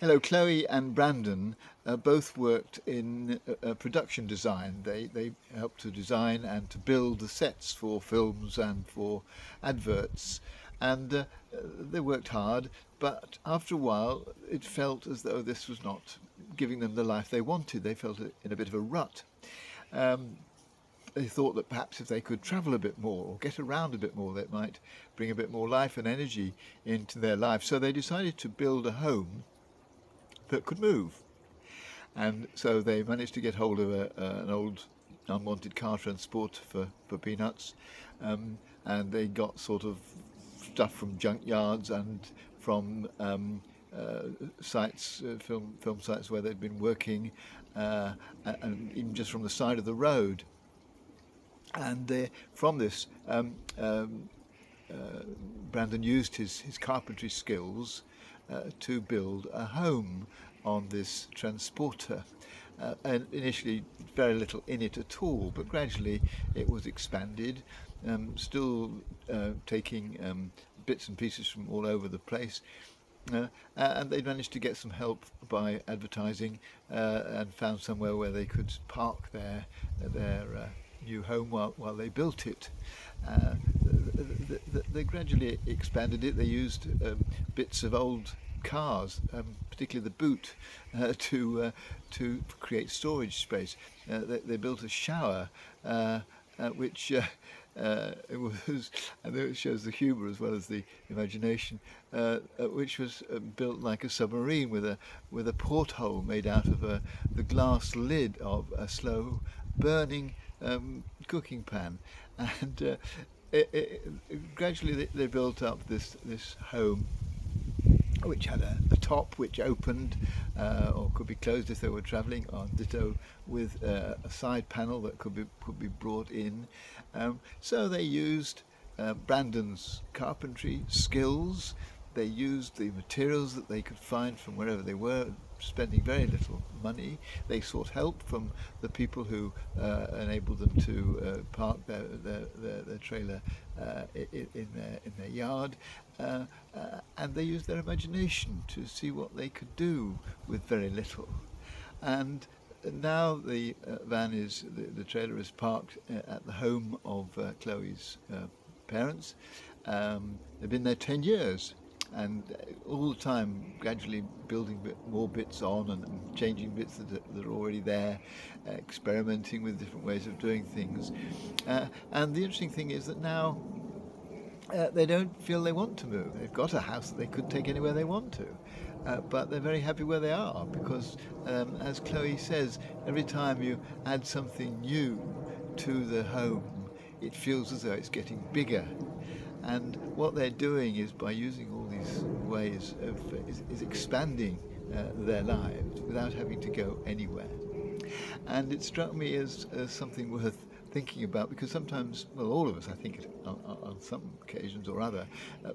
Hello, Chloe and Brandon both worked in production design. They helped to design and to build the sets for films and for adverts. And they worked hard, but after a while it felt as though this was not giving them the life they wanted. They felt in a bit of a rut. Um, they thought that perhaps if they could travel a bit more or get around a bit more, that might bring a bit more life and energy into their life. So they decided to build a home that could move. And so they managed to get hold of an old unwanted car transport for peanuts. And they got sort of stuff from junkyards and from sites, film sites where they'd been working, and even just from the side of the road. And from this, Brandon used his carpentry skills to build a home on this transporter. And initially, very little in it at all, but gradually it was expanded, still taking bits and pieces from all over the place. And they managed to get some help by advertising and found somewhere where they could park their new home while they built it. Uh, they gradually expanded it. They used bits of old cars, particularly the boot, to create storage space. They built a shower, which it was, and it shows the humour as well as the imagination, which was built like a submarine with a porthole made out of the glass lid of a slow burning cooking pan, and gradually they built up this home, which had a top which opened or could be closed if they were travelling, or ditto with a side panel that could be brought in. So they used Brandon's carpentry skills. They used the materials that they could find from wherever they were, spending very little money. They sought help from the people who enabled them to park their trailer in their yard, and they used their imagination to see what they could do with very little. And now the the trailer is parked at the home of Chloe's parents. They've been there 10 years, and all the time gradually building more bits on and changing bits that are already there, experimenting with different ways of doing things. And the interesting thing is that now they don't feel they want to move. They've got a house that they could take anywhere they want to, but they're very happy where they are because, as Chloe says, every time you add something new to the home, it feels as though it's getting bigger. And what they're doing is, by using all these ways is expanding their lives without having to go anywhere. And it struck me as something worth thinking about, because sometimes, well, all of us, I think, on some occasions or other,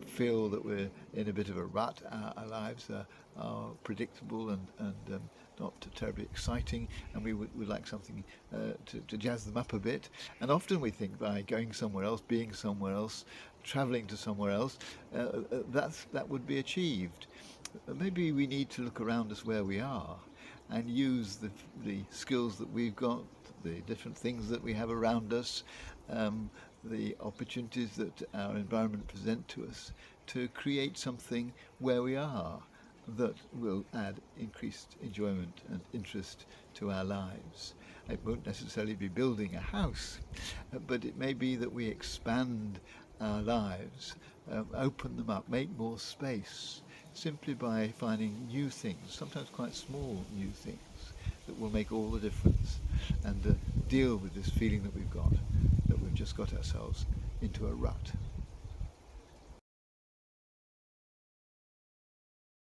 feel that we're in a bit of a rut. Our lives are predictable and not terribly exciting, and we would like something to jazz them up a bit. And often we think by going somewhere else, being somewhere else, travelling to somewhere else, that would be achieved. Maybe we need to look around us where we are and use the skills that we've got, the different things that we have around us, the opportunities that our environment present to us, to create something where we are that will add increased enjoyment and interest to our lives. It won't necessarily be building a house, but it may be that we expand our lives, open them up, make more space, simply by finding new things, sometimes quite small new things, that will make all the difference, and deal with this feeling that we've just got ourselves into a rut.